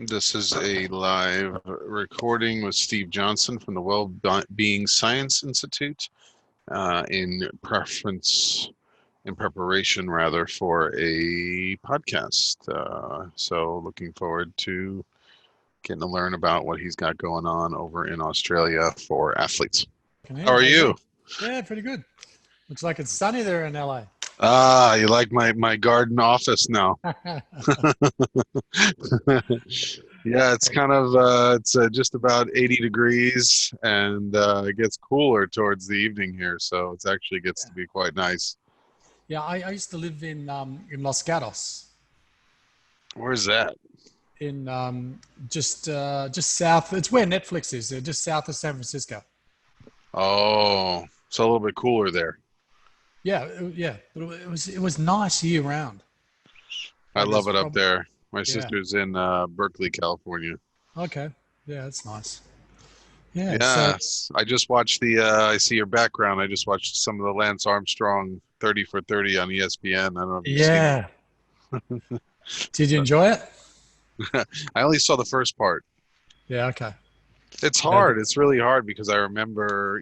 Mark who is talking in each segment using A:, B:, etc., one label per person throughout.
A: This is a live recording with Steve Johnson from the Well-Being Science Institute in preparation rather for a podcast. So looking forward to getting to learn about what he's got going on over in Australia for athletes. How are you?
B: Yeah, pretty good. Looks like it's sunny there in LA.
A: Ah, you like my garden office now. Yeah, it's kind of it's just about 80 degrees, and it gets cooler towards the evening here, so it actually gets to be quite nice.
B: Yeah, I used to live in Los Gatos,
A: Where's that?
B: in just south. It's where Netflix is. Just south of San Francisco.
A: Oh, it's a little bit cooler there.
B: Yeah, yeah, but it was nice year round.
A: I
B: Like
A: love
B: it's
A: it up
B: from
A: there. My
B: yeah.
A: sister's in Berkeley, California.
B: Okay, yeah, that's nice. Yeah, so
A: Yes, I just watched I see your background. I just watched some of the Lance Armstrong 30 for 30 on ESPN. I don't know if you've seen
B: yeah. Did you enjoy it?
A: it. I only saw the first part.
B: Yeah, okay.
A: It's
B: Yeah,
A: hard. It's really hard because I remember,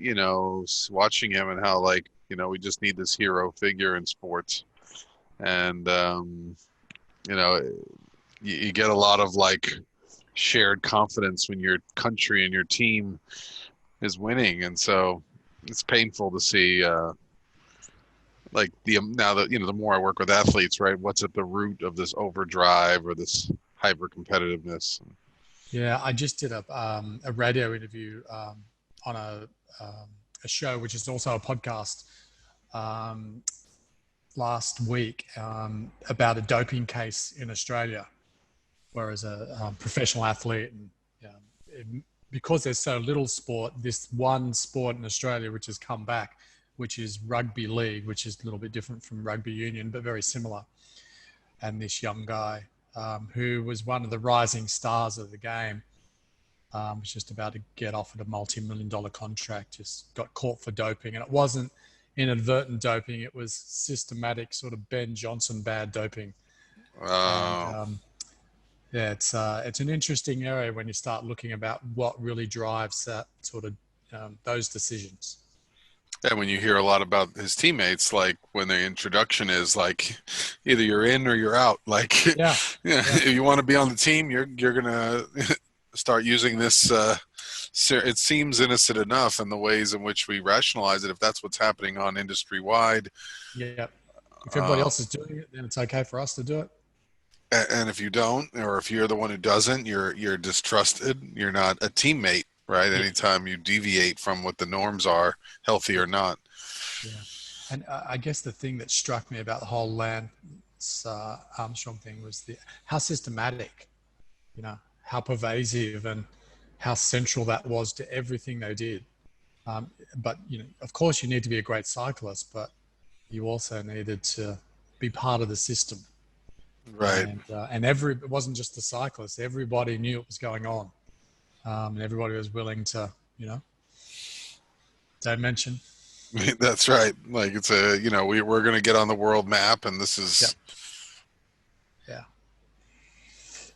A: watching him and how, like, we just need this hero figure in sports. And, you know, you get a lot of, like, shared confidence when your country and your team is winning. And so it's painful to see, like, now that, the more I work with athletes, right, what's at the root of this overdrive or this hyper competitiveness.
B: yeah. I just did a radio interview on a show, which is also a podcast, um, last week, about a doping case in Australia, where as a professional athlete, and because there's so little sport, this one sport in Australia which has come back, which is rugby league, which is a little bit different from rugby union, but very similar. And this young guy, who was one of the rising stars of the game, was just about to get offered a multi-million-dollar contract, just got caught for doping. And it wasn't inadvertent doping, it was systematic sort of Ben Johnson bad doping. And
A: Uh,
B: yeah, it's an interesting area when you start looking about what really drives that sort of those decisions.
A: And when you hear a lot about his teammates, like when the introduction is like, either you're in or you're out. Like,
B: Yeah,
A: yeah,
B: yeah,
A: if you want to be on the team, you're gonna start using this. It seems innocent enough in the ways in which we rationalize it. If that's what's happening on industry wide,
B: yeah. If everybody
A: uh,
B: else is doing it, then it's okay for us to do it.
A: and if you don't, or if you're the one who doesn't, you're distrusted. You're not a teammate, right?
B: Yeah,
A: Anytime you deviate from what the norms are, healthy
B: yeah,
A: or not.
B: yeah. And I guess the thing that struck me about the whole Lance Armstrong thing was how systematic, how pervasive and how central that was to everything they did. But of course, you need to be a great cyclist, but you also needed to be part of the system.
A: Right.
B: And it wasn't just the cyclists. Everybody knew it was going on, and everybody was willing to, don't mention.
A: That's right. Like it's we're going to get on the world map, and this
B: Yeah,
A: is,
B: yeah.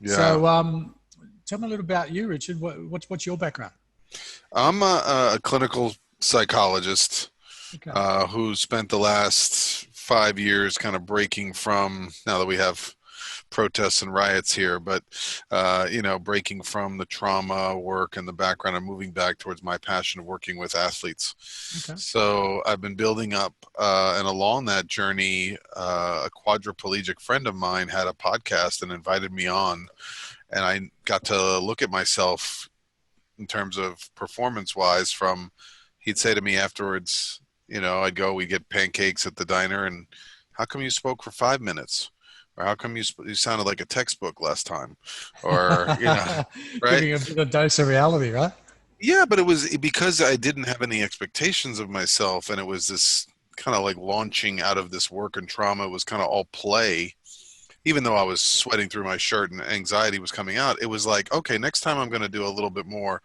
A: yeah.
B: So, tell me a little about you, Richard. What's your background?
A: I'm a clinical psychologist
B: Okay.
A: who spent the last 5 years kind of breaking from, now that we have protests and riots here, but breaking from the trauma work and the background and moving back towards my passion of working with athletes.
B: Okay.
A: So I've been building up, and along that journey, a quadriplegic friend of mine had a podcast and invited me on, and I got to look at myself in terms of performance wise. From, he'd say to me afterwards, we'd get pancakes at the diner, and how come you spoke for 5 minutes? Or how come you sounded like a textbook last time? Or, right?
B: Giving a bit of dose of reality, right?
A: Yeah, but it was because I didn't have any expectations of myself. And it was this kind of like launching out of this work and trauma. It was kind of all play. Even though I was sweating through my shirt and anxiety was coming out, it was like, okay, next time I'm going to do a little bit more.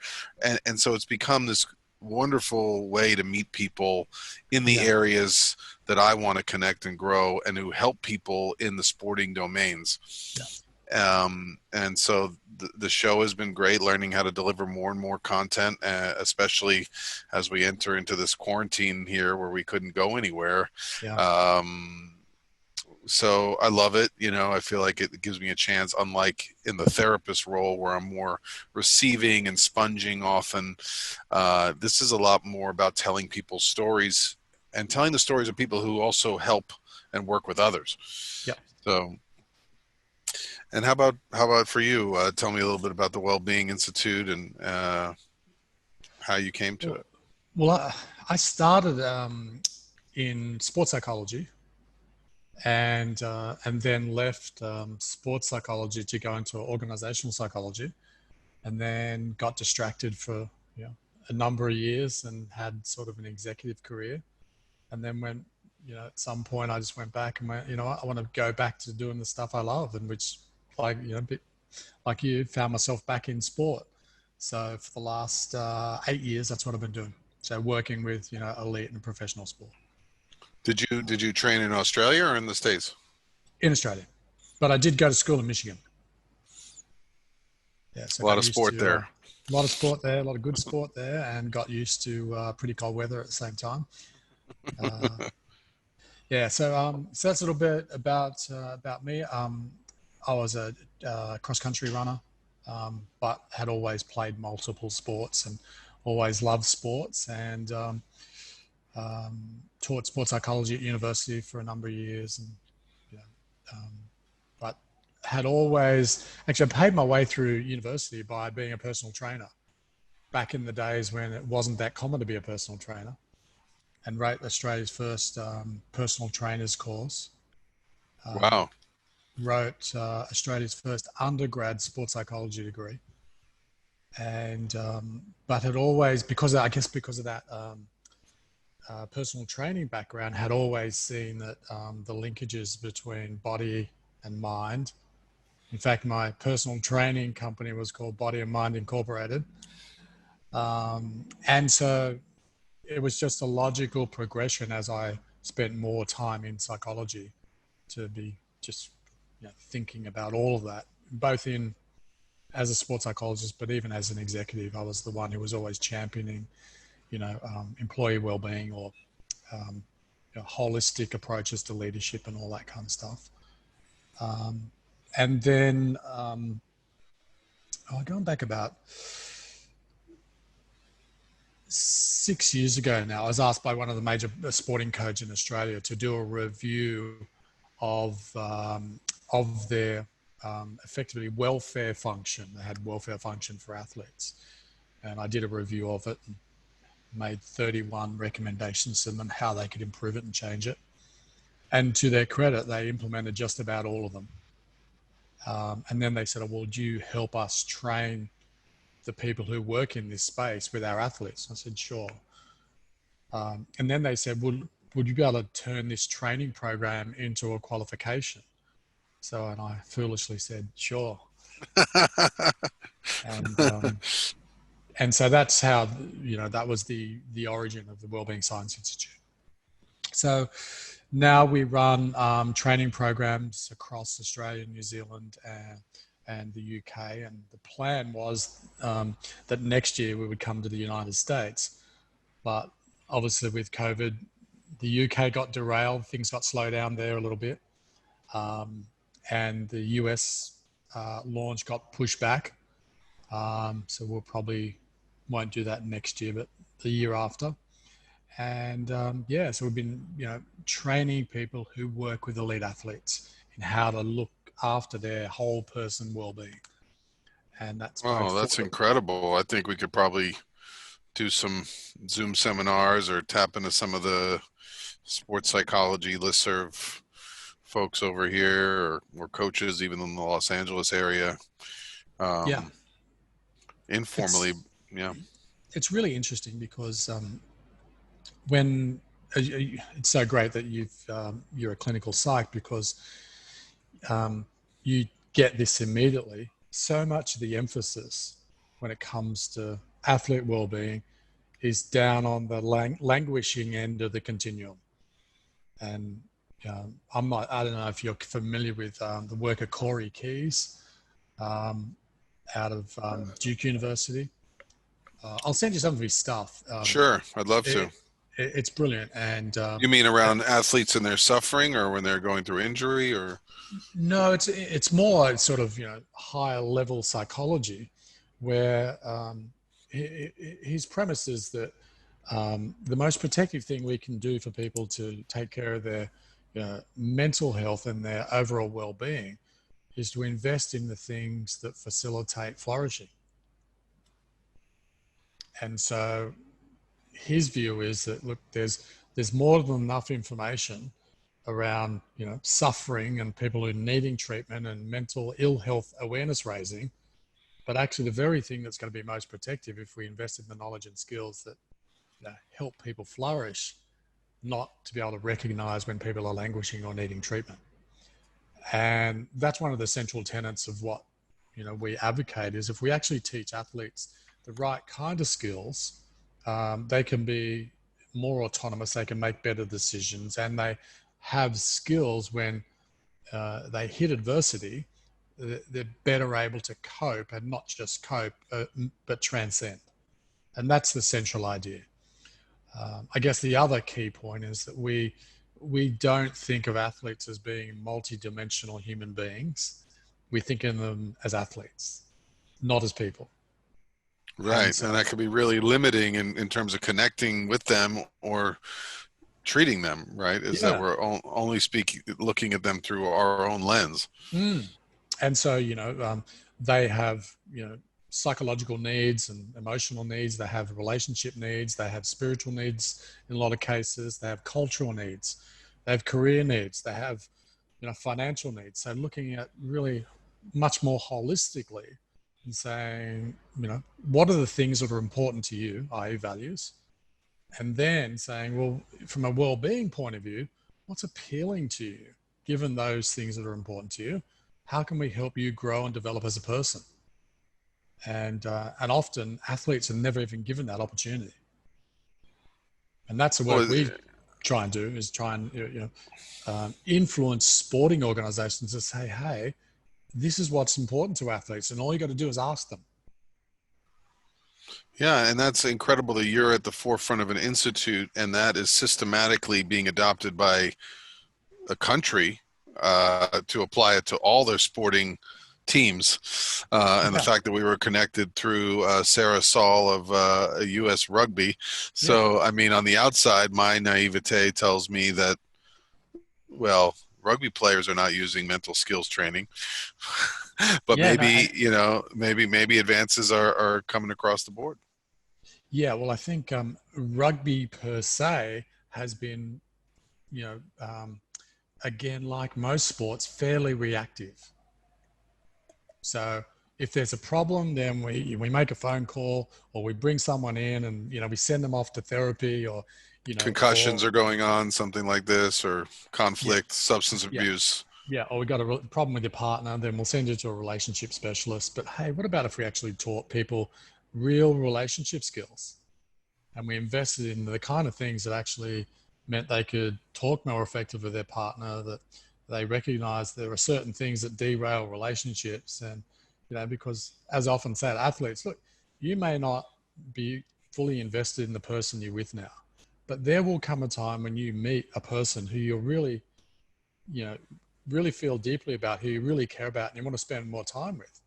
A: And so it's become this wonderful way to meet people in the
B: Yeah.
A: areas that I want to connect and grow, and who help people in the sporting domains.
B: Yeah.
A: And so the show has been great, learning how to deliver more and more content, especially as we enter into this quarantine here where we couldn't go anywhere.
B: Yeah.
A: Um, so I love it. I feel like it gives me a chance, unlike in the therapist role where I'm more receiving and sponging often. This is a lot more about telling people stories and telling the stories of people who also help and work with others.
B: Yeah.
A: So, and how about for you? Tell me a little bit about the Wellbeing Institute and how you came to
B: Well,
A: it.
B: I started in sports psychology, and then left sports psychology to go into organizational psychology, and then got distracted for a number of years and had sort of an executive career, and then went at some point I just went back and went, I want to go back to doing the stuff I love, and which, like, a bit like you, found myself back in sport. So for the last 8 years, that's what I've been doing. So working with elite and professional sport
A: Did you train in Australia or in the States?
B: in Australia, but I did go to school in Michigan. Yeah, so
A: A
B: I
A: lot
B: got
A: of
B: used
A: sport
B: to
A: there.
B: a lot of sport there, a lot of good sport there, and got used to pretty cold weather at the same time. Uh, yeah, so that's a little bit about me. I was a cross country runner, but had always played multiple sports and always loved sports, and taught sports psychology at university for a number of years, and you know, um, but had always actually I paid my way through university by being a personal trainer back in the days when it wasn't that common to be a personal trainer, and wrote Australia's first personal trainers course. Um,
A: Wow.
B: wrote Australia's first undergrad sports psychology degree, and but had always, because of that personal training background, had always seen that the linkages between body and mind. In fact, my personal training company was called Body and Mind Incorporated, and so it was just a logical progression as I spent more time in psychology to be just thinking about all of that, both in as a sports psychologist, but even as an executive. I was the one who was always championing, employee well-being, or um, holistic approaches to leadership and all that kind of stuff. And then going back about 6 years ago now, I was asked by one of the major sporting codes in Australia to do a review of their effectively welfare function. They had welfare function for athletes, and I did a review of it and made 31 recommendations to them on how they could improve it and change it. And to their credit, they implemented just about all of them. And then they said, "Oh, well, do you help us train the people who work in this space with our athletes?" I said, "Sure." And then they said, would you be able to turn this training program into a qualification? So, and I foolishly said, "Sure." And and so that's how that was the origin of the Wellbeing Science Institute. So now we run training programs across Australia, New Zealand, and the UK. And the plan was that next year we would come to the United States. But obviously with COVID, the UK got derailed, things got slowed down there a little bit. And the US launch got pushed back. So we'll probably won't do that next year, but the year after. And so we've been, training people who work with elite athletes in how to look after their whole person well-being. And that's both
A: Oh,
B: for
A: that's
B: the,
A: incredible. I think we could probably do some Zoom seminars or tap into some of the sports psychology listserv folks over here or coaches even in the Los Angeles area.
B: yeah,
A: Um, informally,
B: it's,
A: yeah.
B: it's really interesting because when it's so great that you're a clinical psych, because you get this immediately. So much of the emphasis when it comes to athlete well-being is down on the languishing end of the continuum. And I don't know if you're familiar with the work of Corey Keyes um, out of Duke University. I'll send you some of his stuff.
A: Sure, I'd love to.
B: It's brilliant. And
A: You mean around athletes and their suffering, or when they're going through injury, or?
B: no, it's more sort of, higher level psychology, where his premise is that the most protective thing we can do for people to take care of their mental health and their overall well-being is to invest in the things that facilitate flourishing. And so his view is that, look, there's more than enough information around suffering and people who are needing treatment and mental ill health awareness raising, but actually the very thing that's going to be most protective, if we invest in the knowledge and skills that help people flourish, not to be able to recognize when people are languishing or needing treatment. And that's one of the central tenets of what we advocate, is if we actually teach athletes the right kind of skills, they can be more autonomous, they can make better decisions, and they have skills when they hit adversity, they're better able to cope, and not just cope, but transcend. And that's the central idea. I guess the other key point is that we don't think of athletes as being multi-dimensional human beings. We think of them as athletes, not as people.
A: Right, and that could be really limiting in terms of connecting with them or treating them, right? Is that we're only looking at them through our own lens.
B: And so, they have, psychological needs and emotional needs. They have relationship needs. They have spiritual needs in a lot of cases. They have cultural needs. They have career needs. They have, financial needs. So looking at really much more holistically and saying, what are the things that are important to you, i.e. values? And then saying, well, from a well-being point of view, what's appealing to you, given those things that are important to you? How can we help you grow and develop as a person? And often athletes are never even given that opportunity. And that's the work we try and do, is try and influence sporting organizations to say, hey, this is what's important to athletes, and all you got to do is ask them.
A: Yeah, and that's incredible that you're at the forefront of an institute, and that is systematically being adopted by a country to apply it to all their sporting teams. And the fact that we were connected through Sarah Saul of U.S. Rugby. So, I mean, on the outside, my naivete tells me that, well, rugby players are not using mental skills training, but maybe advances are coming across the board.
B: Yeah, well, I think rugby per se has been, again, like most sports, fairly reactive. So if there's a problem, then we make a phone call, or we bring someone in, and we send them off to therapy, or
A: concussions are going on, something like this, or conflict, substance abuse.
B: Yeah, or we got a problem with your partner, then we'll send you to a relationship specialist. But hey, what about if we actually taught people real relationship skills, and we invested in the kind of things that actually meant they could talk more effectively with their partner, that they recognize there are certain things that derail relationships. And, because as I often say to athletes, look, you may not be fully invested in the person you're with now, but there will come a time when you meet a person who you're really, really feel deeply about, who you really care about, and you want to spend more time with.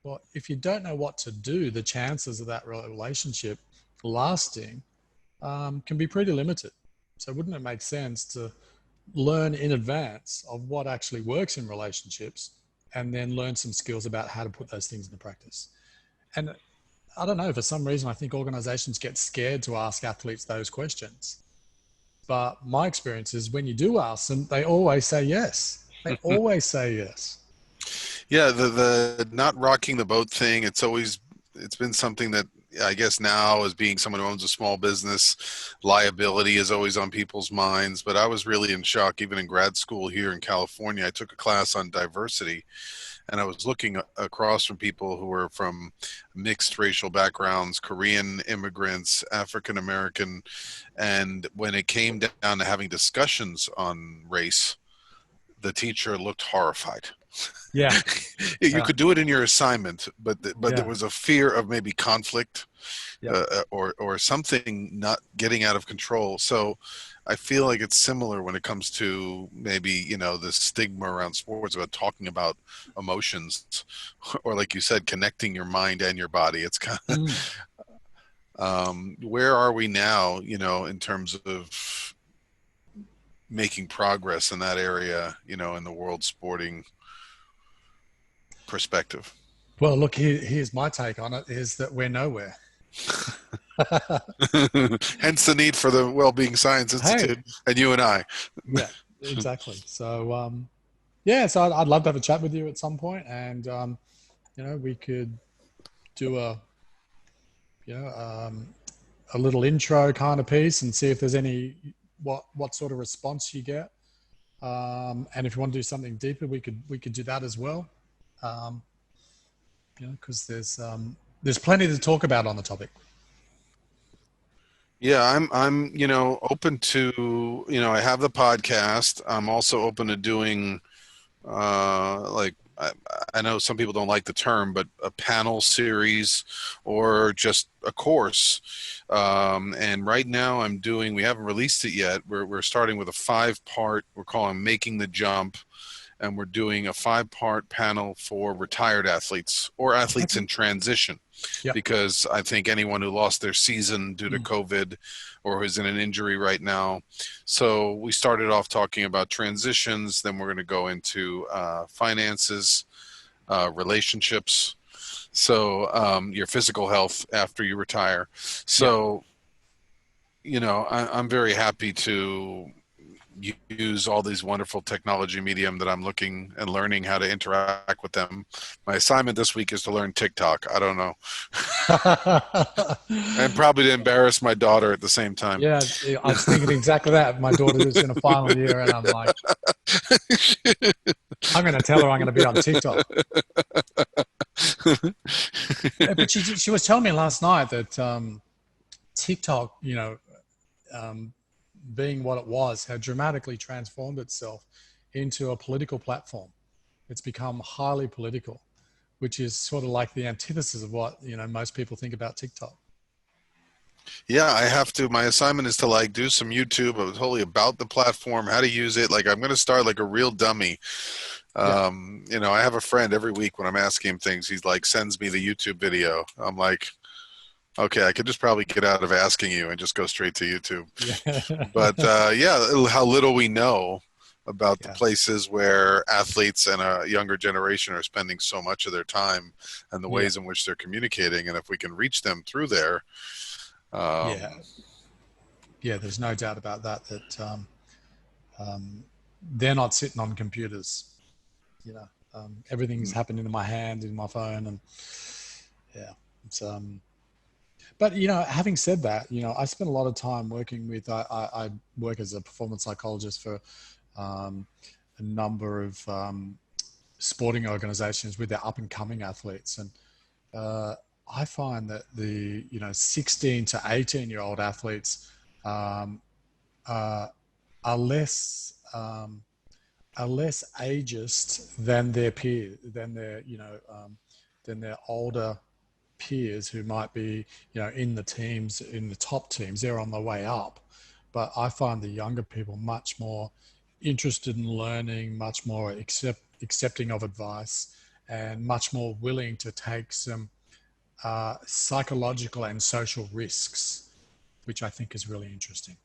B: Well, if you don't know what to do, the chances of that relationship lasting can be pretty limited. So wouldn't it make sense to learn in advance of what actually works in relationships, and then learn some skills about how to put those things into practice? And I don't know, for some reason, I think organizations get scared to ask athletes those questions. But my experience is when you do ask them, they always say yes. They always say yes.
A: Yeah, the not rocking the boat thing, it's been something that I guess now, as being someone who owns a small business, liability is always on people's minds. But I was really in shock, even in grad school here in California. I took a class on diversity, and I was looking across from people who were from mixed racial backgrounds, Korean immigrants, African American, and when it came down to having discussions on race, the teacher looked horrified.
B: Yeah.
A: You
B: Yeah.
A: could do it in your assignment, but there
B: Yeah.
A: was a fear of maybe conflict,
B: Yep.
A: or something not getting out of control. So I feel like it's similar when it comes to maybe, the stigma around sports about talking about emotions, or like you said, connecting your mind and your body. It's kind of
B: Mm.
A: where are we now, in terms of making progress in that area, in the world sporting perspective.
B: Well, look, here's my take on it: is that we're nowhere.
A: Hence the need for the Wellbeing Science
B: Hey,
A: Institute and you and I.
B: yeah, exactly. So, yeah, so I'd love to have a chat with you at some point, and we could do you know, um, a little intro kind of piece and see if there's any what sort of response you get. And if you want to do something deeper, we could do that as well. Um, because there's plenty to talk about on the topic.
A: Yeah, I'm open to, I have the podcast. I'm also open to doing, like, I know some people don't like the term, but a panel series or just a course. And right now we haven't released it yet. We're starting with a 5-part, we're calling Making the Jump, and we're doing a 5-part panel for retired athletes or athletes
B: Okay.
A: in transition,
B: Yep.
A: because I think anyone who lost their season due to
B: Mm.
A: COVID or who's in an injury right now. So we started off talking about transitions, then we're going to go into finances, relationships, so your physical health after you retire.
B: Yep.
A: So, I'm very happy to use all these wonderful technology medium that I'm looking and learning how to interact with them. My assignment this week is to learn TikTok. I don't know. And probably to embarrass my daughter at the same time.
B: Yeah, I was thinking exactly that. My daughter is in a final year, and I'm like, I'm going to tell her I'm going to be on TikTok. But she was telling me last night that TikTok, um, being what it was, had dramatically transformed itself into a political platform. It's become highly political, which is sort of like the antithesis of what most people think about TikTok.
A: Yeah, I have to. My assignment is to like do some YouTube totally about the platform, how to use it. Like I'm going to start like a real dummy.
B: Yeah,
A: I have a friend every week when I'm asking him things, he's like sends me the YouTube video. I'm like, okay, I could just probably get out of asking you and just go straight to YouTube.
B: yeah,
A: But yeah, how little we know about the
B: yeah,
A: places where athletes and a younger generation are spending so much of their time, and the
B: yeah,
A: ways in which they're communicating. And if we can reach them through there,
B: yeah,
A: um,
B: yeah. There's no doubt about that. Um, they're not sitting on computers. Everything's happening in my hand, in my phone, and yeah, it's But having said that, I spent a lot of time working with. I work as a performance psychologist for a number of sporting organizations with their up and coming athletes, and uh, I find that the 16 to 18-year-old athletes um, are, are less ageist than their peer than their older peers who might be in the teams, in the top teams. They're on the way up, but I find the younger people much more interested in learning, much more accepting of advice, and much more willing to take some psychological and social risks, which I think is really interesting.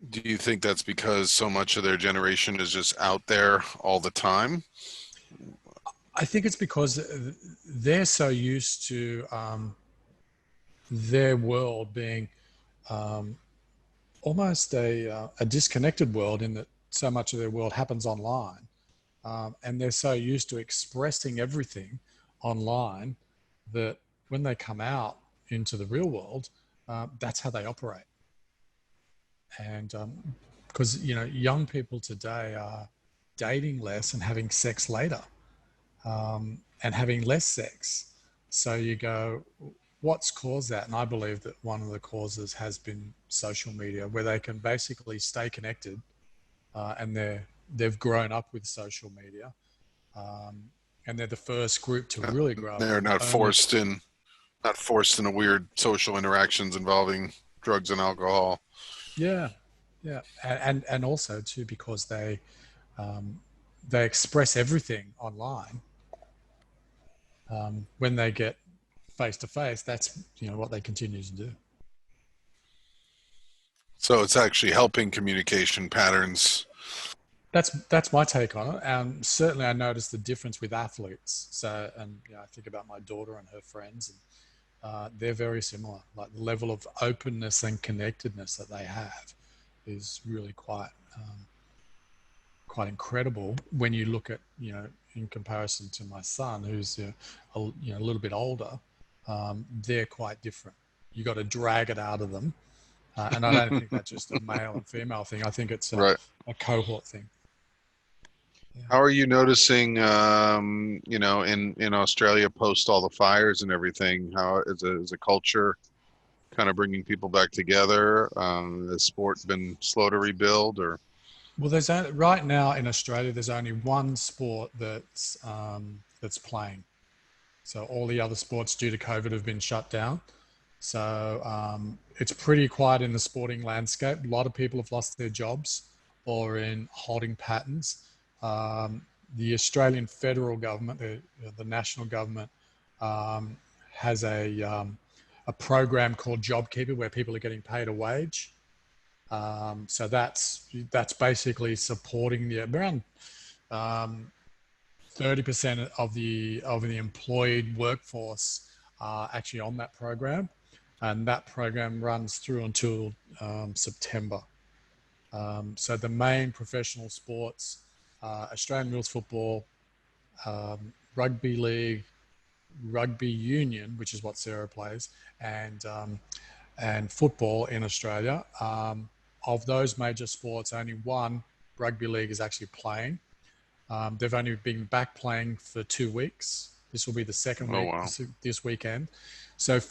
A: do you think that's because so much of their generation is just out there all the time?
B: I think it's because they're so used to their world being um, almost a disconnected world, in that so much of their world happens online, and they're so used to expressing everything online that when they come out into the real world, that's how they operate. And because young people today are dating less and having sex later, and having less sex. So you go, what's caused that? And I believe that one of the causes has been social media, where they can basically stay connected, and they've grown up with social media, um, and they're the first group to really grow up
A: They're
B: with
A: not
B: only.
A: forced into weird social interactions involving drugs and alcohol.
B: Yeah, yeah, and also too because um, they express everything online. When they get face to face, that's what they continue to do.
A: So it's actually helping communication patterns.
B: That's my take on it. Certainly, I noticed the difference with athletes. So, and I think about my daughter and her friends, and they're very similar. Like the level of openness and connectedness that they have is really quite incredible when you look at in comparison to my son, who's a little bit older. They're quite different. You got to drag it out of them, and I don't think that's just a male and female thing. I think it's a,
A: Right.
B: a cohort thing. Yeah.
A: How are you noticing, in Australia post all the fires and everything? How is a culture kind of bringing people back together? Has sport been slow to rebuild, or
B: Well, right now in Australia, there's only one sport that's playing. So all the other sports due to COVID have been shut down. So it's pretty quiet in the sporting landscape. A lot of people have lost their jobs or in holding patterns. Um, the Australian federal government, the national government, um, has a program called JobKeeper where people are getting paid a wage. So that's basically supporting the around um, 30% of the employed workforce are actually on that program, and that program runs through until September. So the main professional sports, Australian rules football, rugby league, rugby union, which is what Sarah plays, and football in Australia. Of those major sports, only one rugby league is actually playing. They've only been back playing for 2 weeks. This will be the second
A: oh
B: week
A: wow,
B: this weekend. So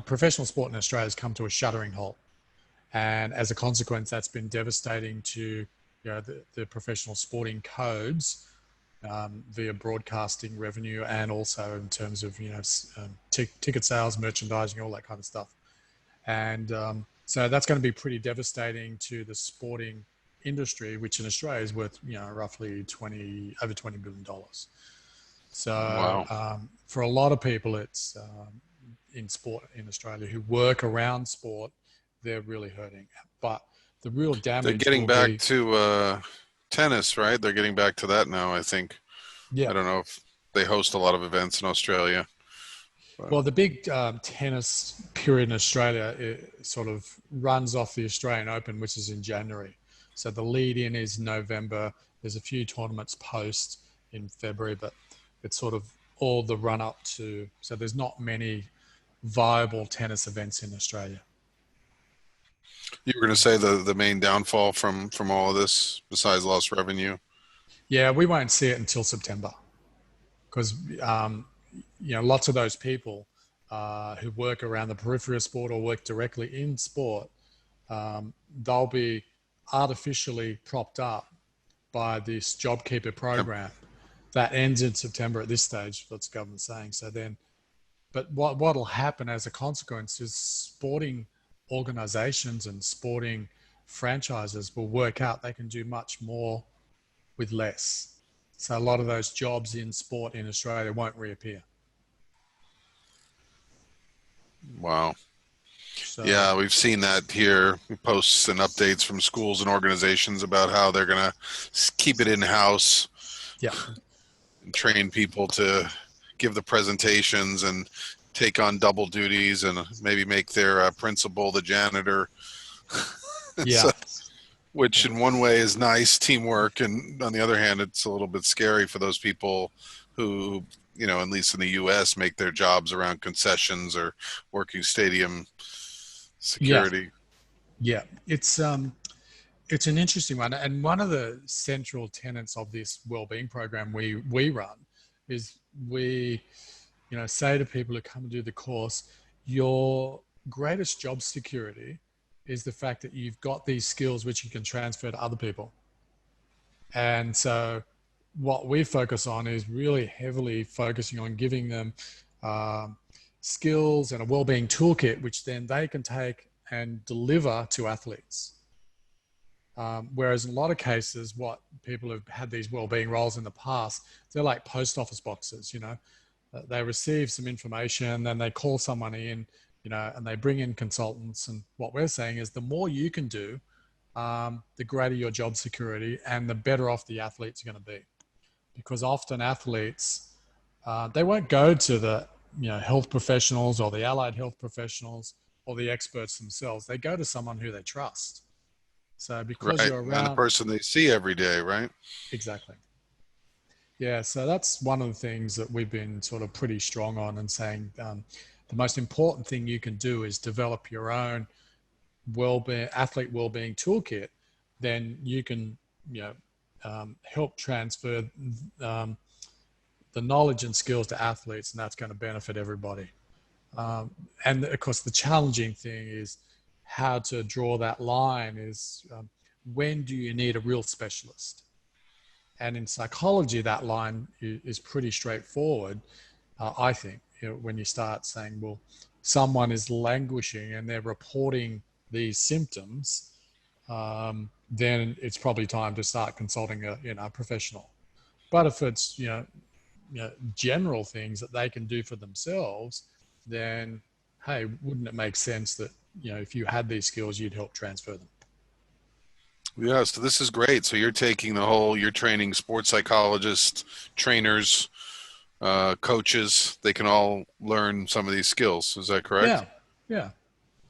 B: professional sport in Australia has come to a shuddering halt. And as a consequence, that's been devastating to the professional sporting codes, via broadcasting revenue and also in terms of ticket sales, merchandising, all that kind of stuff. And so that's going to be pretty devastating to the sporting industry, which in Australia is worth roughly over $20 billion. So
A: wow.
B: for a lot of people, it's in sport in Australia who work around sport, they're really hurting. But the real
A: They're
B: damage
A: getting
B: will
A: back
B: be,
A: to tennis, right? They're getting back to that now, I think. I
B: yeah.
A: don't know if they host a lot of events in Australia, but
B: Well, the big tennis period in Australia, it sort of runs off the Australian Open, which is in January. So the lead in is November. There's a few tournaments post in February, but it's sort of all the run up to. So there's not many viable tennis events in Australia.
A: you were going to say the main downfall from all of this, besides lost revenue.
B: Yeah, we won't see it until September because lots of those people who work around the periphery of sport or work directly in sport, they'll be artificially propped up by this JobKeeper
A: Yep.
B: program that ends in September at this stage. That's the government saying. So then, but what'll happen as a consequence is sporting organisations and sporting franchises will work out they can do much more with less. So a lot of those jobs in sport in Australia won't reappear.
A: Wow.
B: So
A: Yeah, we've seen that here. Posts and updates from schools and organizations about how they're going to keep it in house
B: yeah,
A: and train people to give the presentations and take on double duties and maybe make their principal the janitor.
B: yeah,
A: So, which
B: yeah,
A: in one way is nice teamwork, and on the other hand, it's a little bit scary for those people who at least in the U.S., make their jobs around concessions or working stadium
B: Yeah,
A: security.
B: yeah. It's an interesting one, and one of the central tenets of this wellbeing program we run is we, say to people who come and do the course, your greatest job security is the fact that you've got these skills which you can transfer to other people. And so what we focus on is really heavily focusing on giving them um, skills and a wellbeing toolkit, which then they can take and deliver to athletes. Whereas in a lot of cases, what people have had these wellbeing roles in the past, they're like post office boxes, they receive some information, then they call someone in, and they bring in consultants. And what we're saying is the more you can do, the greater your job security and the better off the athletes are going to be. Because often athletes, they won't go to the health professionals or the allied health professionals or the experts themselves. They go to someone who they trust. So because
A: Right.
B: you're
A: And the
B: around,
A: person they see every day, right?
B: exactly. Yeah, so that's one of the things that we've been sort of pretty strong on and saying the most important thing you can do is develop your own wellbeing, athlete wellbeing toolkit. Then you can, help transfer um, the knowledge and skills to athletes, and that's going to benefit everybody. And of course, the challenging thing is how to draw that line is when do you need a real specialist? And in psychology, that line is pretty straightforward, I think. When you start saying, well, someone is languishing and they're reporting these symptoms, then it's probably time to start consulting a professional. But if it's general things that they can do for themselves, then hey, wouldn't it make sense that if you had these skills, you'd help transfer them?
A: Yeah, so this is great. So you're training sports psychologists, trainers, coaches. They can all learn some of these skills. Is that correct?
B: Yeah, yeah,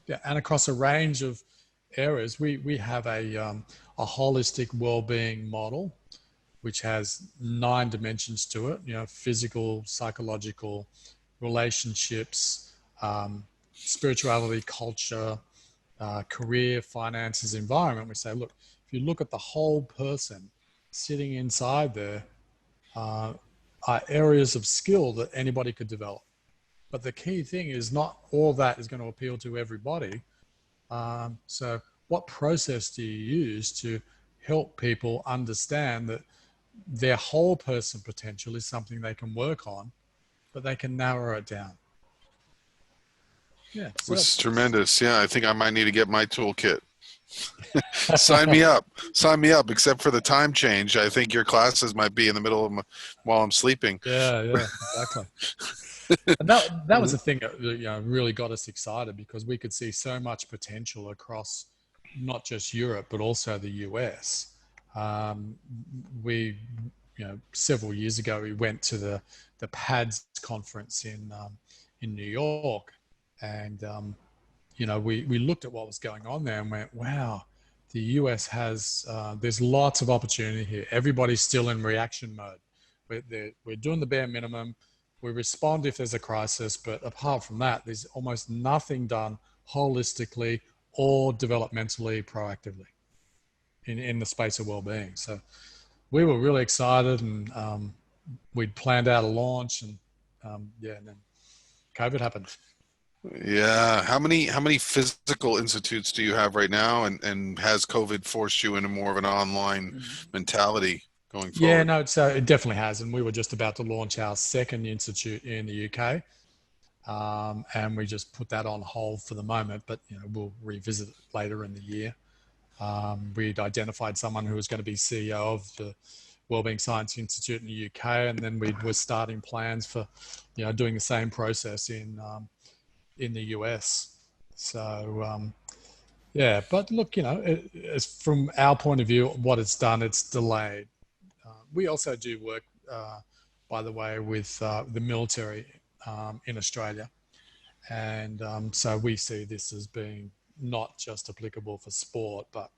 B: yeah. And across a range of areas, we have a holistic well-being model which has 9 dimensions to it. Physical, psychological, relationships, spirituality, culture, career, finances, environment. We say, look, if you look at the whole person sitting inside there, uh, are areas of skill that anybody could develop. But the key thing is not all that is going to appeal to everybody. So, what process do you use to help people understand that their whole person potential is something they can work on, but they can narrow it down? Yeah. So
A: This is
B: that's
A: tremendous. Yeah, I think I might need to get my toolkit. Sign me up. Sign me up. Except for the time change, I think your classes might be in the middle of while I'm sleeping.
B: yeah, exactly. And that was the thing that really got us excited because we could see so much potential across not just Europe but also the US. Um, we, several years ago, we went to the PADS conference in New York, and we looked at what was going on there and went, wow, the US has there's lots of opportunity here. Everybody's still in reaction mode. We're doing the bare minimum. We respond if there's a crisis, but apart from that, there's almost nothing done holistically or developmentally proactively in the space of well-being. So we were really excited, and we'd planned out a launch, and and then COVID happened.
A: Yeah. How many physical institutes do you have right now? And has COVID forced you into more of an online mentality going
B: Yeah,
A: forward?
B: no, it definitely has. And we were just about to launch our second institute in the UK. And we just put that on hold for the moment, but we'll revisit it later in the year. We'd identified someone who was going to be CEO of the Wellbeing Science Institute in the UK, and then we were starting plans for, doing the same process in the US. So yeah, but look, as from our point of view, what it's done, it's delayed. We also do work, by the way, with the military in Australia. And so we see this as being not just applicable for sport, but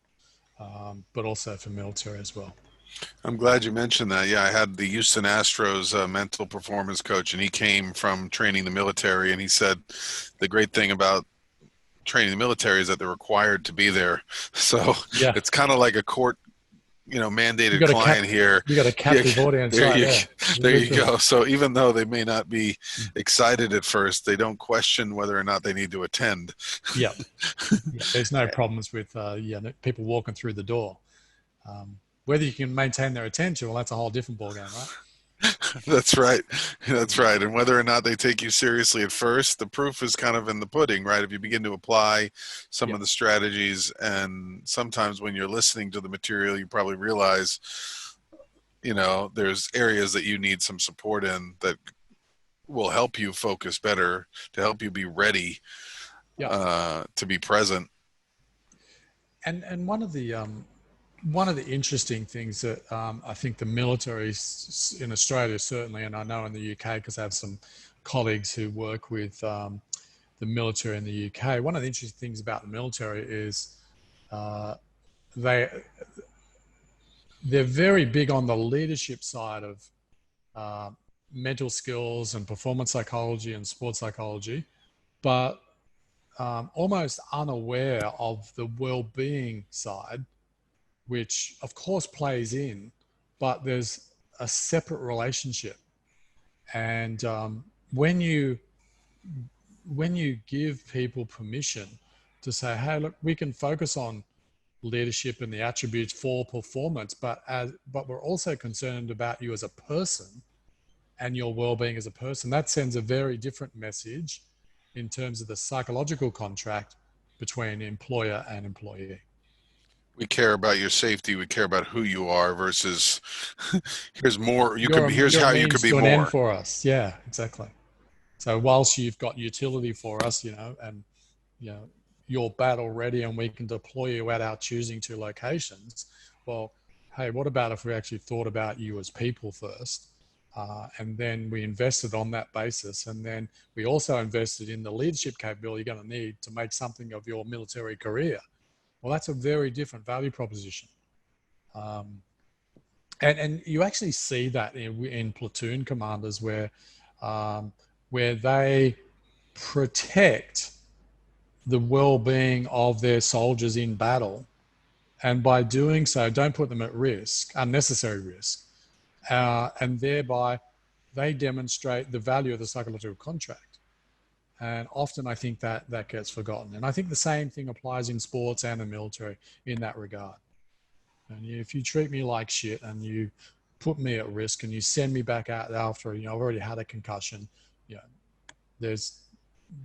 B: also for military as well.
A: I'm glad you mentioned that. Yeah, I had the Houston Astros mental performance coach, and he came from training the military, and he said the great thing about training the military is that they're required to be there. So
B: Yeah.
A: it's kind of like a court,
B: You
A: mandated
B: got a
A: client here.
B: you got a
A: Yeah,
B: captive audience
A: there
B: right
A: you
B: there.
A: there you
B: Literally.
A: go. So even though they may not be excited at first, they don't question whether or not they need to attend.
B: Yeah. Yeah. There's no problems with people walking through the door. Whether you can maintain their attention, well, that's a whole different ballgame, right?
A: That's right. That's
B: Mm.
A: right. And whether or not they take you seriously at first, the proof is kind of in the pudding, right? If you begin to apply some
B: Yeah.
A: of the strategies, and sometimes when you're listening to the material, you probably realize, there's areas that you need some support in that will help you focus better, to help you be ready,
B: Yeah.
A: to be present.
B: And one of the interesting things that I think the military in Australia certainly, and I know in the UK because I have some colleagues who work with the military in the UK. One of the interesting things about the military is uh, they they're very big on the leadership side of uh, mental skills and performance psychology and sports psychology, but almost unaware of the well-being side, which of course plays in, but there's a separate relationship. And when you when you give people permission to say, "Hey, look, we can focus on leadership and the attributes for performance, but we're also concerned about you as a person and your well-being as a person," that sends a very different message in terms of the psychological contract between employer and employee.
A: We care about your safety. We care about who you are versus here's more. Here's
B: You're a
A: how you could
B: means
A: be
B: to an end
A: more.
B: for us. Yeah, exactly. So whilst you've got utility for us, and you're battle ready and we can deploy you at our choosing to locations, well, hey, what about if we actually thought about you as people first? And then we invested on that basis. And then we also invested in the leadership capability you're going to need to make something of your military career. Well, that's a very different value proposition. Um, and you actually see that in platoon commanders um, where they protect the well-being of their soldiers in battle, and by doing so don't put them at risk, unnecessary risk, and thereby they demonstrate the value of the psychological contract. And often I think that gets forgotten, and I think the same thing applies in sports and the military in that regard. And if you treat me like shit and you put me at risk and you send me back out after, I've already had a concussion, you know, there's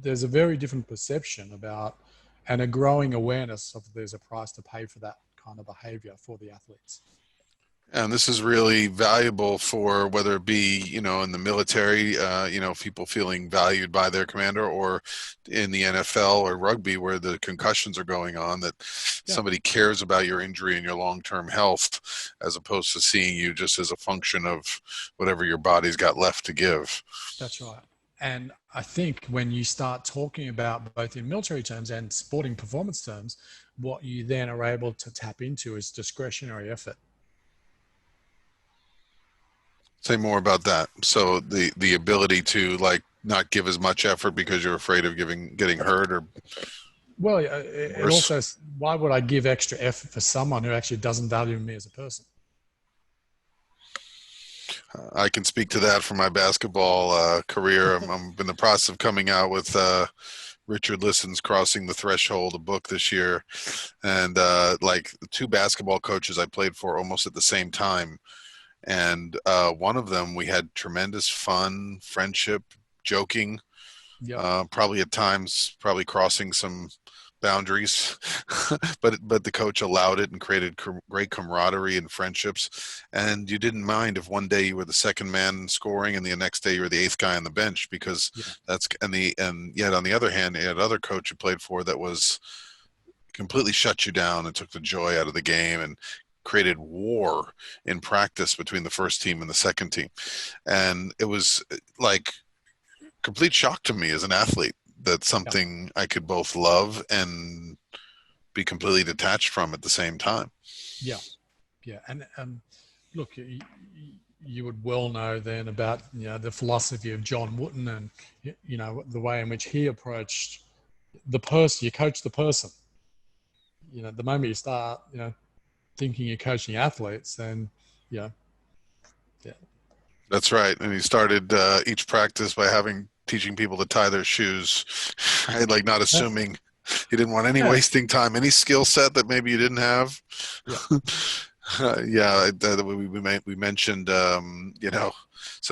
B: there's a very different perception about and a growing awareness of there's a price to pay for that kind of behavior for the athletes.
A: And this is really valuable for whether it be, in the military, people feeling valued by their commander, or in the NFL or rugby where the concussions are going on, that
B: Yeah,
A: somebody cares about your injury and your long-term health as opposed to seeing you just as a function of whatever your body's got left to give.
B: that's right. And I think when you start talking about both in military terms and sporting performance terms, what you then are able to tap into is discretionary effort.
A: Say more about that. So the ability to like not give as much effort because you're afraid of getting hurt or
B: Well, it
A: worse.
B: also, why would I give extra effort for someone who actually doesn't value me as a person?
A: I can speak to that from my basketball career. I'm in the process of coming out with Richardlistens, Crossing the Threshold, a book this year, and like the two basketball coaches I played for almost at the same time, and one of them we had tremendous fun, friendship, joking,
B: Yep.
A: probably at times probably crossing some boundaries, but the coach allowed it and created great camaraderie and friendships. And you didn't mind if one day you were the second man scoring and the next day you were the eighth guy on the bench, because
B: Yeah.
A: that's and yet on the other hand, you had another coach you played for that was completely shut you down and took the joy out of the game and created war in practice between the first team and the second team. And it was like complete shock to me as an athlete that
B: Yeah.
A: something I could both love and be completely detached from at the same time.
B: Yeah. Yeah. And look, you would well know then about the philosophy of John Wooden and the way in which he approached the person. You coach the person. The moment you start thinking you're coaching athletes, then yeah.
A: That's right. And he started each practice by teaching people to tie their shoes, right? Like not
B: Yeah.
A: assuming he didn't want any
B: Yeah.
A: wasting time, any skill set that maybe you didn't have.
B: Yeah.
A: Yeah, we mentioned some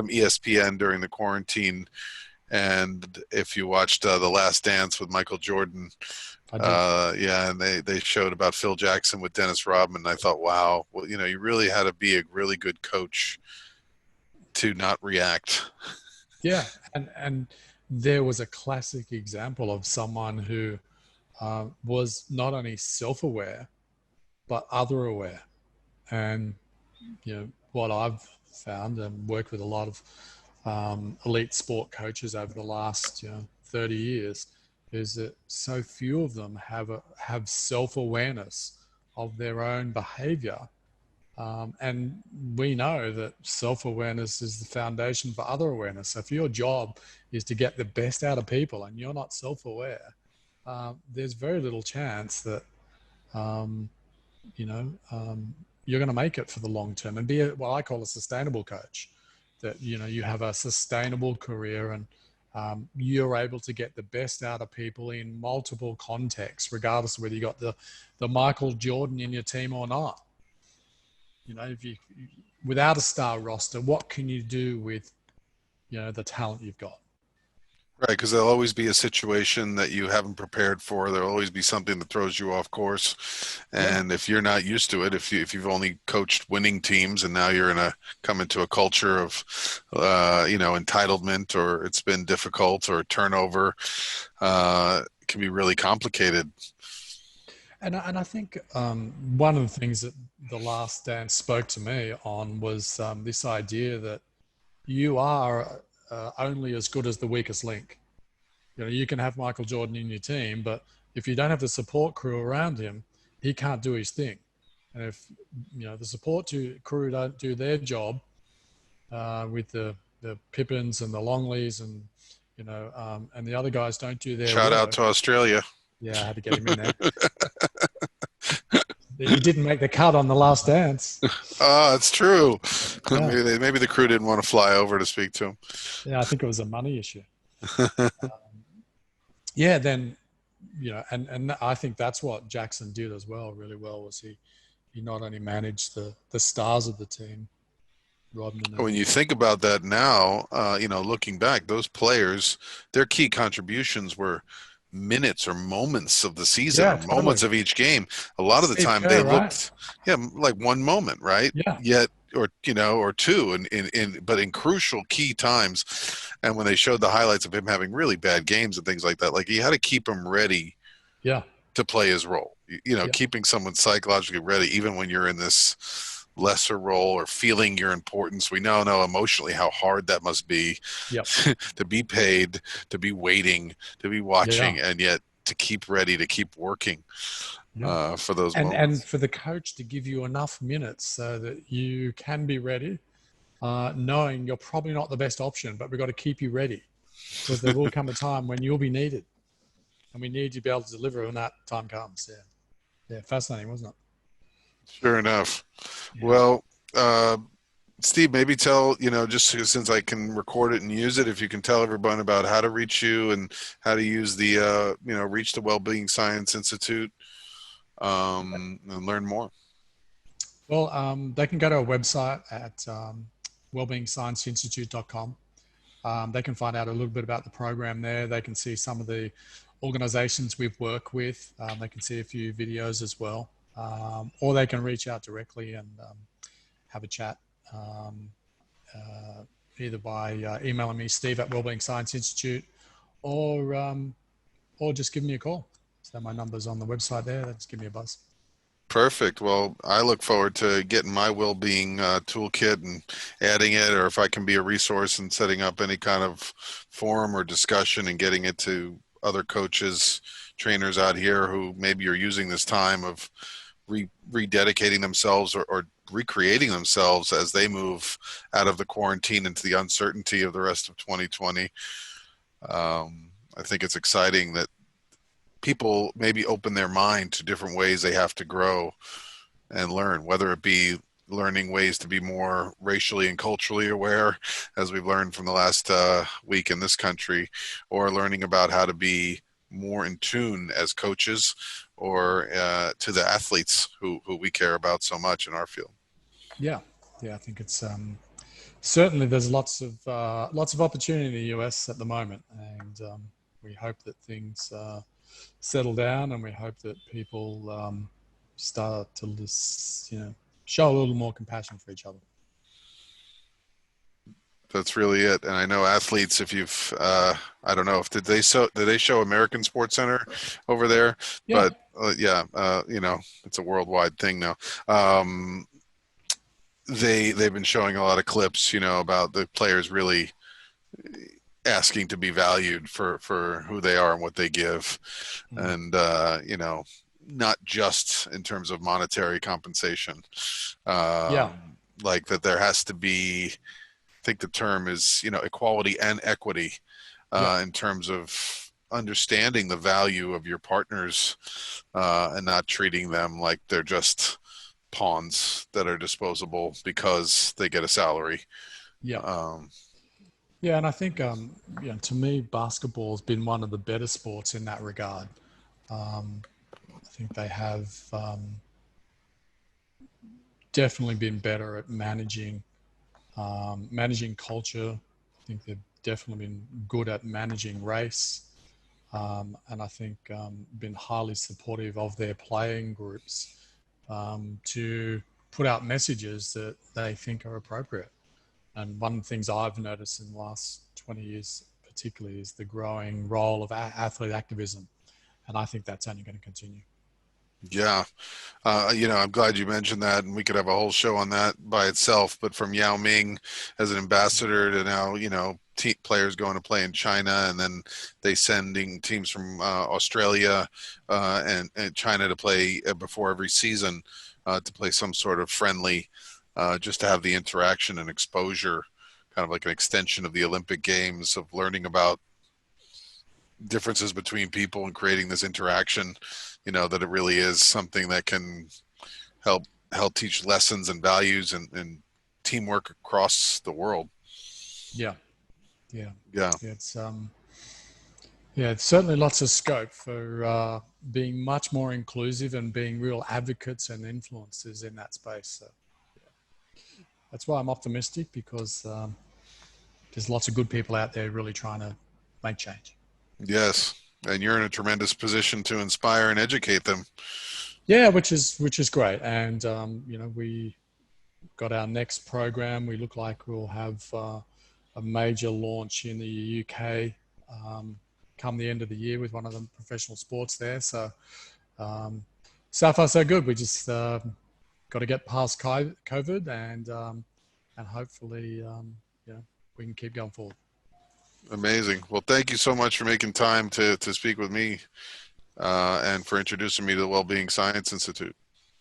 A: ESPN during the quarantine, and if you watched The Last Dance with Michael Jordan,
B: I did.
A: yeah, and they showed about Phil Jackson with Dennis Rodman. I thought, wow, well, you really had to be a really good coach to not react.
B: Yeah, and there was a classic example of someone who was not only self-aware but other-aware. And what I've found and worked with a lot of elite sport coaches over the last 30 years is that so few of them have self-awareness of their own behavior. And we know that self-awareness is the foundation for other awareness. So if your job is to get the best out of people and you're not self-aware, there's very little chance that you're going to make it for the long term and be what I call a sustainable coach. That you have a sustainable career and you're able to get the best out of people in multiple contexts, regardless of whether you got the Michael Jordan in your team or not. If you without a star roster, what can you do with the talent you've got?
A: Right, because there'll always be a situation that you haven't prepared for. There'll always be something that throws you off course, and
B: Yeah.
A: if you're not used to it, if you've only coached winning teams and now you're come into a culture of, entitlement, or it's been difficult, or turnover, it can be really complicated.
B: And I think one of the things that The Last Dance spoke to me on was this idea that you are only as good as the weakest link. You can have Michael Jordan in your team, but if you don't have the support crew around him, he can't do his thing. And if the support crew don't do their job with the Pippins and the Longleys and and the other guys don't do their
A: Shout out
B: work.
A: to Australia.
B: Yeah, I had to get him in there. He didn't make the cut on The Last Dance.
A: Oh, it's true.
B: Yeah.
A: Maybe the crew didn't want to fly over to speak to him.
B: Yeah, I think it was a money issue. Yeah, then and I think that's what Jackson did as well, really well, was he not only managed the stars of the team, Rodman.
A: When you think about that now, looking back, those players, their key contributions were minutes or moments of the season,
B: Yeah,
A: or moments
B: totally.
A: of each game. A lot of the
B: Steve
A: time they
B: Kerr, right?
A: looked, yeah, like one moment, right?
B: Yeah,
A: Yet, or two, but in crucial key times. And when they showed the highlights of him having really bad games and things like that, like he had to keep him ready
B: yeah,
A: to play his role.
B: yeah,
A: Keeping someone psychologically ready, even when you're in this lesser role or feeling your importance. We now know emotionally how hard that must be
B: yeah,
A: to be paid, to be waiting, to be
B: yeah,
A: watching, and yet to keep ready, to keep working
B: yeah.
A: for those
B: And
A: moments.
B: for the coach to give you enough minutes so that you can be ready, knowing you're probably not the best option, but we've got to keep you ready because there will come a time when you'll be needed, and we need you to be able to deliver when that time comes. Yeah, yeah, fascinating, wasn't it?
A: Sure enough.
B: Yeah.
A: Well, uh, Steve, maybe tell, just since I can record it and use it, if you can tell everyone about how to reach you and how to use reach the Wellbeing Science Institute, and learn more.
B: Well, they can go to our website at wellbeingscienceinstitute.com. They can find out a little bit about the program there. They can see some of the organizations we've worked with. They can see a few videos as well. Or they can reach out directly and have a chat, either by emailing me, Steve at Wellbeing Science Institute, or just give me a call. So my number's on the website there. Just give me a buzz.
A: Perfect. Well, I look forward to getting my well-being toolkit and adding it, or if I can be a resource and setting up any kind of forum or discussion and getting it to other coaches, trainers out here who maybe are using this time of rededicating themselves or recreating themselves as they move out of the quarantine into the uncertainty of the rest of 2020. I think it's exciting that people maybe open their mind to different ways they have to grow and learn, whether it be learning ways to be more racially and culturally aware, as we've learned from the last week in this country, or learning about how to be more in tune as coaches or to the athletes who we care about so much in our field.
B: Yeah, yeah, I think it's certainly there's lots of opportunity in the US at the moment, and we hope that things settle down, and we hope that people start to show a little more compassion for each other.
A: That's really it. And I know athletes, if you've, I don't know if did they show American Sports Center over there,
B: Yeah,
A: but yeah, it's a worldwide thing now. They've been showing a lot of clips, about the players really asking to be valued for who they are and what they give, and not just in terms of monetary compensation.
B: yeah,
A: Like that, there has to be. I think the term is, equality and equity
B: yeah,
A: in terms of understanding the value of your partners and not treating them like they're just pawns that are disposable because they get a salary.
B: yeah.
A: Um,
B: Yeah, and I think to me, basketball has been one of the better sports in that regard. I think they have definitely been better at managing culture. I think they've definitely been good at managing race, and I think been highly supportive of their playing groups to put out messages that they think are appropriate. And one of the things I've noticed in the last 20 years, particularly, is the growing role of athlete activism. And I think that's only going to continue.
A: yeah, I'm glad you mentioned that, and we could have a whole show on that by itself. But from Yao Ming as an ambassador to now, players going to play in China, and then they sending teams from Australia and China to play before every season to play some sort of friendly, just to have the interaction and exposure, kind of like an extension of the Olympic Games of learning about differences between people and creating this interaction. That it really is something that can help teach lessons and values and teamwork across the world.
B: Yeah, yeah,
A: Yeah.
B: yeah. It's certainly lots of scope for being much more inclusive and being real advocates and influencers in that space. So that's why I'm optimistic, because there's lots of good people out there really trying to make change.
A: Yes. And you're in a tremendous position to inspire and educate them.
B: Yeah, which is great. And we got our next program. We look like we'll have a major launch in the UK come the end of the year with one of the professional sports there. So so far so good. We just got to get past COVID, and hopefully we can keep going forward.
A: Amazing. Well, thank you so much for making time to speak with me and for introducing me to the Wellbeing Science Institute.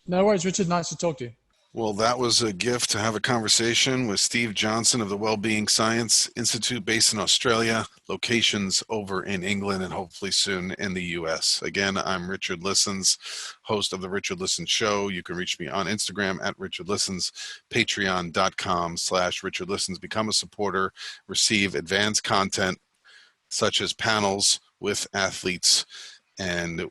B: No worries, Richard. Nice to talk to you.
A: Well, that was a gift to have a conversation with Steve Johnson of the Wellbeing Science Institute based in Australia, locations over in England, and hopefully soon in the US. Again, I'm Richard Listens, host of the Richard Listens Show. You can reach me on Instagram at Richard Listens, patreon.com/Richard Listens. Become a supporter, receive advanced content such as panels with athletes and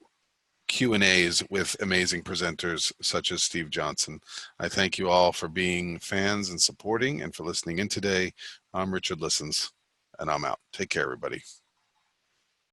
A: Q&As with amazing presenters such as Steve Johnson. I thank you all for being fans and supporting and for listening in today. I'm Richard Listens, and I'm out. Take care, everybody.